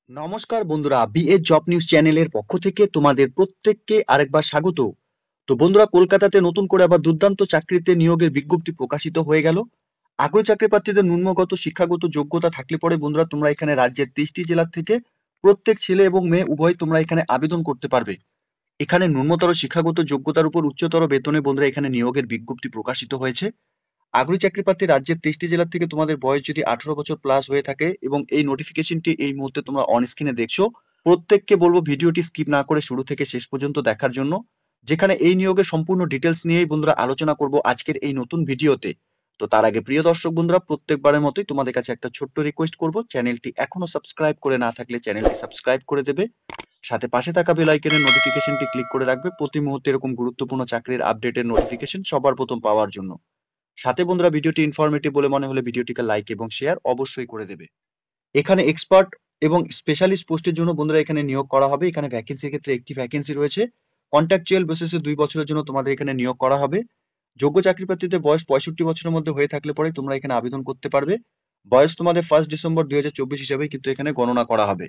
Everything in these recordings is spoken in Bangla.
নমস্কার বন্ধুরা, বিএ জব নিউজ চ্যানেলের পক্ষ থেকে তোমাদের প্রত্যেককে আরেকবার স্বাগত। তো বন্ধুরা, কলকাতাতে নতুন করে আবার দুর্দান্ত চাকরিতে নিয়োগের বিজ্ঞপ্তি প্রকাশিত হয়ে গেল। আগ্রহী চাকরি প্রার্থীদের ন্যূনগত শিক্ষাগত যোগ্যতা থাকলে পরে বন্ধুরা তোমরা এখানে রাজ্যের 23টি জেলা থেকে প্রত্যেক ছেলে এবং মেয়ে উভয় তোমরা এখানে আবেদন করতে পারবে। এখানে ন্যূনতর শিক্ষাগত যোগ্যতার উপর উচ্চতর বেতনে বন্ধুরা এখানে নিয়োগের বিজ্ঞপ্তি প্রকাশিত হয়েছে। আগ্রহী চাকরি প্রার্থী রাজ্যের 23টি জেলা থেকে তোমাদের বয়স যদি 18 বছর প্লাস হয়ে থাকে এবং এই নোটিফিকেশনটি এই মুহূর্তে তোমরা অন স্ক্রিনে দেখছো, প্রত্যেককে বলবো ভিডিওটি স্কিপ না করে শুরু থেকে শেষ পর্যন্ত দেখার জন্য, যেখানে এই নিয়োগের সম্পূর্ণ ডিটেলস নিয়েই বন্ধুরা আলোচনা করব আজকের এই নতুন ভিডিওতে। তো তার আগে প্রিয় দর্শক বন্ধুরা, প্রত্যেকবারের মতোই তোমাদের কাছে একটা ছোট্ট রিকোয়েস্ট করব, চ্যানেলটি এখনো সাবস্ক্রাইব করে না থাকলে চ্যানেলটি সাবস্ক্রাইব করে দেবে, সাথে পাশে থাকা বেল আইকনের নোটিফিকেশনটি ক্লিক করে রাখবে প্রতি মুহূর্তে এরকম গুরুত্বপূর্ণ চাকরির আপডেটের নোটিফিকেশন সবার প্রথম পাওয়ার জন্য। সাথে বন্ধুরা, ভিডিওটি ইনফরমেটিভ বলে মনে হলে ভিডিওটিকে লাইক এবং শেয়ার অবশ্যই করে দেবে। এখানে এক্সপার্ট এবং স্পেশালিস্ট পোস্টের জন্য বন্ধুরা এখানে নিয়োগ করা হবে। এখানে ভ্যাকেন্সির ক্ষেত্রে একটি ভ্যাকেন্সি রয়েছে। কন্ট্রাকচুয়াল বেসিসে 2 বছরের জন্য তোমাদের এখানে নিয়োগ করা হবে। যোগ্য চাকরি প্রার্থীদের বয়স 65 বছরের মধ্যে হয়ে থাকলে পরে তোমরা এখানে আবেদন করতে পারবে। বয়স তোমাদের 1 ডিসেম্বর 2024 হিসাবে কিন্তু এখানে গণনা করা হবে।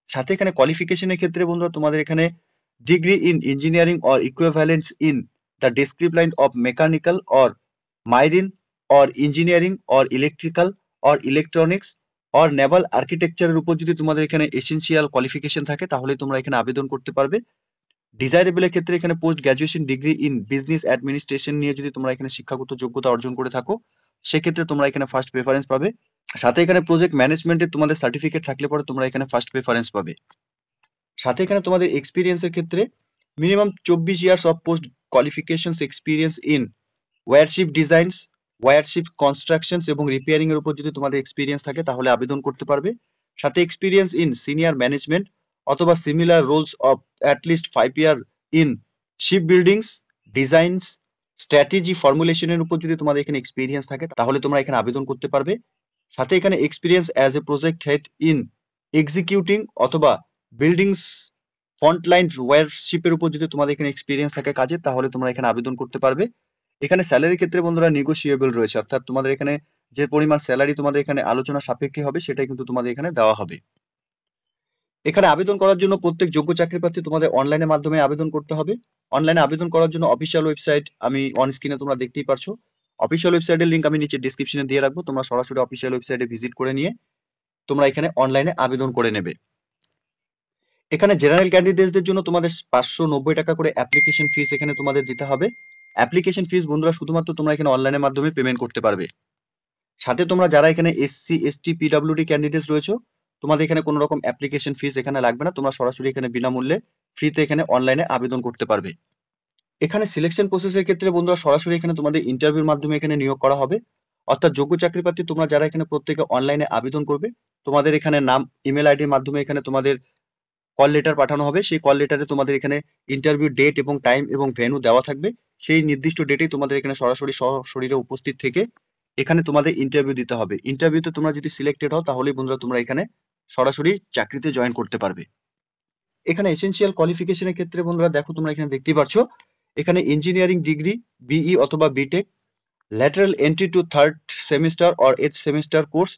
সাথে এখানে কোয়ালিফিকেশনের ক্ষেত্রে বন্ধুরা তোমাদের এখানে degree in engineering or equivalence in the descript line of mechanical or marine or engineering or electrical or electronics or naval আর্কিটেকচারের উপর যদি তোমাদের এখানে এসেনশিয়াল কোয়ালিফিকেশন থাকে তাহলে তোমরা এখানে আবেদন করতে পারবে। ডিজাইরেবলের ক্ষেত্রে এখানে post graduation degree in business administration নিয়ে যদি তোমরা এখানে শিক্ষাগত যোগ্যতা অর্জন করে থাকো, সেক্ষেত্রে তোমরা এখানে ফার্স্ট প্রেফারেন্স পাবে। সাথে এখানে প্রজেক্ট ম্যানেজমেন্টের তোমাদের সার্টিফিকেট থাকলে পরে তোমরা এখানে ফার্স্ট প্রেফারেন্স পাবে। সাথে এখানে তোমাদের এক্সপিরিয়েন্সের ক্ষেত্রে minimum 24 years of post qualifications experience in warship designs, warship constructions এবং রিপেয়ারিং এর উপর যদি তোমাদের এক্সপিরিয়েন্স থাকে তাহলে আবেদন করতে পারবে। সাথে এক্সপিরিয়েন্স ইন সিনিয়র ম্যানেজমেন্ট অথবা similar roles of at least 5 year in ship buildings, designs, strategy ফর্মুলেশনের উপর যদি তোমাদের এখানে এক্সপিরিয়েন্স থাকে তাহলে তোমরা এখানে আবেদন করতে পারবে। সাথে এখানে experience as a project head in executing অথবা বিল্ডিংস ফ্রন্টলাইন ওয়্যারশিপের উপর যদি তোমাদের এখানে এক্সপিরিয়েন্স থাকে কাজে তাহলে তোমরা এখানে আবেদন করতে পারবে। এখানে স্যালারির ক্ষেত্রে বন্ধুরা নেগোশিয়েবল রয়েছে, অর্থাৎ তোমাদের এখানে যে পরিমাণ স্যালারি তোমাদের এখানে আলোচনা সাপেক্ষে হবে সেটাই কিন্তু তোমাদের এখানে দেওয়া হবে। এখানে আবেদন করার জন্য প্রত্যেক যোগ্য চাকরি প্রার্থী তোমাদের অনলাইনের মাধ্যমে আবেদন করতে হবে। অনলাইনে আবেদন করার জন্য অফিসিয়াল ওয়েবসাইট আমি অন স্ক্রিনে তোমরা দেখতেই পারছো। অফিসিয়াল ওয়েবসাইটের লিংক আমি নিচে ডেসক্রিপশনে দিয়ে রাখবো, তোমরা সরাসরি অফিসিয়াল ওয়েবসাইটে ভিজিট করে নিয়ে তোমরা এখানে অনলাইনে আবেদন করে নেবে। এখানে জেনারেল ক্যান্ডিডেটদের জন্য তোমাদের 590 টাকা করে অ্যাপ্লিকেশন ফিস এখানে তোমাদের দিতে হবে। অ্যাপ্লিকেশন ফিস বন্ধুরা শুধুমাত্র তোমরা এখানে অনলাইনের মাধ্যমে পেমেন্ট করতে পারবে। সাথে তোমরা যারা এখানে এসসি এসটি পিডব্লিউডি ক্যান্ডিডেটস রয়েছে তোমাদের এখানে কোনো রকম অ্যাপ্লিকেশন ফিস এখানে লাগবে না, তোমরা সরাসরি এখানে বিনামূল্যে ফ্রিতে এখানে অনলাইনে আবেদন করতে পারবে। এখানে সিলেকশন প্রসেসের ক্ষেত্রে বন্ধুরা সরাসরি এখানে তোমাদের ইন্টারভিউর মাধ্যমে এখানে নিয়োগ করা হবে। অর্থাৎ যোগ্য চাকরি প্রার্থী তোমরা যারা এখানে প্রত্যেকে অনলাইনে আবেদন করবে তোমাদের এখানে নাম, ইমেল আইডির মাধ্যমে এখানে তোমাদের কল লেটার পাঠানো হবে। সেই কল লেটারে তোমাদের এখানে ইন্টারভিউ ডেট এবং টাইম এবং ভেন্যু দেওয়া থাকবে। সেই নির্দিষ্ট ডেটেই তোমাদের এখানে সরাসরি সশরীরে উপস্থিত থেকে এখানে তোমাদের ইন্টারভিউ দিতে হবে। ইন্টারভিউতে তোমরা যদি সিলেক্টেড হও তাহলেই বন্ধুরা তোমরা এখানে সরাসরি চাকরিতে জয়েন করতে পারবে। এখানে এসেনশিয়াল কোয়ালিফিকেশনের ক্ষেত্রে বন্ধুরা দেখো তোমরা এখানে দেখতেই পারছো, এখানে ইঞ্জিনিয়ারিং ডিগ্রি বিই অথবা BTech, lateral entry to third semester or eighth semester course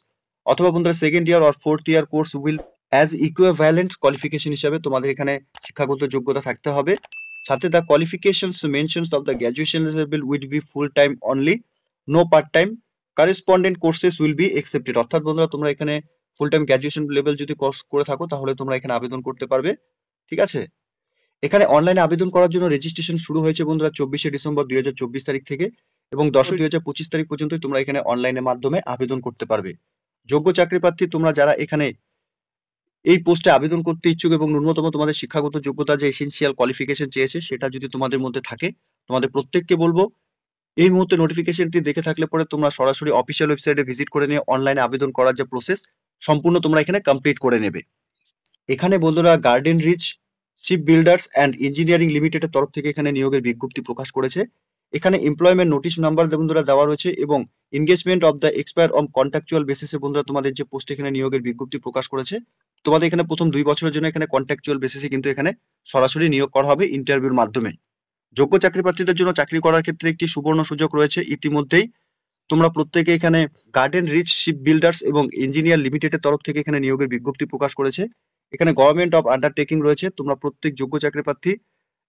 অথবা বন্ধুরা second year or fourth year course will as equivalent qualification হিসাবে তোমাদের এখানে শিক্ষাগত যোগ্যতা থাকতে হবে। সাথে the qualifications mentions of the graduation level will be full time only, no part time, correspondent courses will be accepted. অর্থাৎ বন্ধুরা তোমরা এখানে ফুল টাইম গ্র্যাজুয়েশন লেভেল যদি কোর্স করে থাকো তাহলে তোমরা এখানে আবেদন করতে পারবে। ঠিক আছে, এখানে অনলাইনে আবেদন করার জন্য রেজিস্ট্রেশন শুরু হয়েছে বন্ধুরা 24শে ডিসেম্বর 2024 তারিখ থেকে এবং 10ই 2025 তারিখ পর্যন্ত তোমরা এখানে অনলাইনের মাধ্যমে আবেদন করতে পারবে। যোগ্য চাকরি প্রার্থী তোমরা যারা এখানে এই পোস্টে আবেদন করতে ইচ্ছুক এবং ন্যূনতম তোমাদের শিক্ষাগত যোগ্যতা যে এসেনশিয়াল কোয়ালিফিকেশন চেয়েছে সেটা যদি তোমাদের মধ্যে থাকে, তোমাদের প্রত্যেককে বলবো এই মুহূর্তে নোটিফিকেশনটি দেখে থাকলে পরে তোমরা সরাসরি অফিসিয়াল ওয়েবসাইটে ভিজিট করে নিয়ে অনলাইনে আবেদন করার যে প্রসেস সম্পূর্ণ তোমরা এখানে কমপ্লিট করে নেবে। এখানে বন্ধুরা Garden Reach Ship Builders and Engineering লিমিটেডের তরফ থেকে এখানে নিয়োগের বিজ্ঞপ্তি প্রকাশ করেছে। এখানে এমপ্লয়মেন্ট নোটিশ নাম্বার বন্ধুরা দেওয়া রয়েছে এবং engagement of the expire on contractual বেসিসে বন্ধুরা তোমাদের যে পোস্ট এখানে নিয়োগের বিজ্ঞপ্তি প্রকাশ করেছে তোমাদের এখানে প্রথম 2 বছরের জন্য এখানে কন্ট্রাকচুয়াল বেসিসে কিন্তু এখানে সরাসরি নিয়োগ করা হবে ইন্টারভিউর মাধ্যমে। যোগ্য চাকরি প্রার্থীদের জন্য চাকরি করার ক্ষেত্রে একটি সুবর্ণ সুযোগ রয়েছে। ইতিমধ্যেই তোমরা প্রত্যেকে এখানে গার্ডেন রিচ শিপ বিল্ডার্স এবং ইঞ্জিনিয়ার লিমিটেডের তরফ থেকে এখানে নিয়োগের বিজ্ঞপ্তি প্রকাশ করেছে। এখানে গভর্নমেন্ট অফ আন্ডারটেকিং রয়েছে। তোমরা প্রত্যেক যোগ্য চাকরি প্রার্থী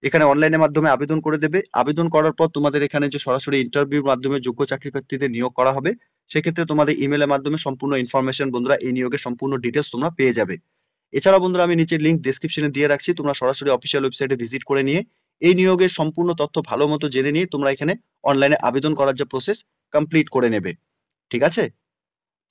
এখানে অনলাইনের মাধ্যমে আবেদন করে দেবে। আবেদন করার পর তোমাদের এখানে যে সরাসরি ইন্টারভিউর মাধ্যমে যোগ্য চাকরি প্রার্থীদের নিয়োগ করা হবে, সেক্ষেত্রে তোমাদের ইমেলের মাধ্যমে সম্পূর্ণ ইনফরমেশন বন্ধুরা এই নিয়োগের সম্পূর্ণ ডিটেলস তোমরা পেয়ে যাবে। এছাড়া বন্ধুরা আমি নিচে লিংক ডেসক্রিপশনে দিয়ে রাখছি, তোমরা সরাসরি অফিসিয়াল ওয়েবসাইটে ভিজিট করে নিয়ে এই নিয়োগের সম্পূর্ণ তথ্য ভালো মতো জেনে নিয়ে তোমরা এখানে অনলাইনে আবেদন করার যে প্রসেস কমপ্লিট করে নেবে। ঠিক আছে?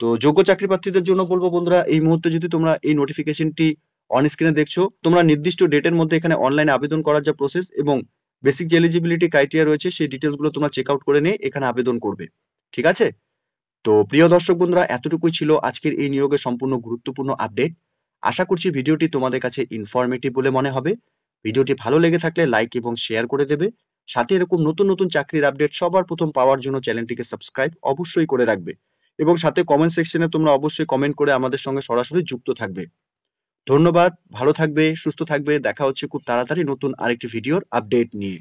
তো যোগ্য চাকরি প্রার্থীদের জন্য বলবো বন্ধুরা, এই মুহূর্তে যদি তোমরা এই নোটিফিকেশনটি অন স্ক্রিনে দেখছো, তোমরা নির্দিষ্ট ডেটের মধ্যে এখানে অনলাইনে আবেদন করার যে প্রসেস এবং বেসিক যে এলিজিবিলিটি ক্রাইটেরিয়া রয়েছে সেই ডিটেলস গুলো তোমরা চেক আউট করে নিয়ে এখানে আবেদন করবে। ঠিক আছে? তো প্রিয় দর্শক বন্ধুরা, এতটুকুই ছিল আজকের এই নিয়োগের সম্পূর্ণ গুরুত্বপূর্ণ আপডেট। আশা করছি ভিডিওটি তোমাদের কাছে ইনফরমেটিভ বলে মনে হবে। ভিডিওটি ভালো লেগে থাকলে লাইক এবং শেয়ার করে দেবে। সাথে এরকম নতুন নতুন চাকরির আপডেট সবার প্রথম পাওয়ার জন্য চ্যানেলটিকে সাবস্ক্রাইব অবশ্যই করে রাখবে এবং সাথে কমেন্ট সেকশনে তোমরা অবশ্যই কমেন্ট করে আমাদের সঙ্গে সরাসরি যুক্ত থাকবে। ধন্যবাদ, ভালো থাকবে, সুস্থ থাকবে। দেখা হচ্ছে খুব তাড়াতাড়ি নতুন আরেকটি ভিডিওর আপডেট নিয়ে।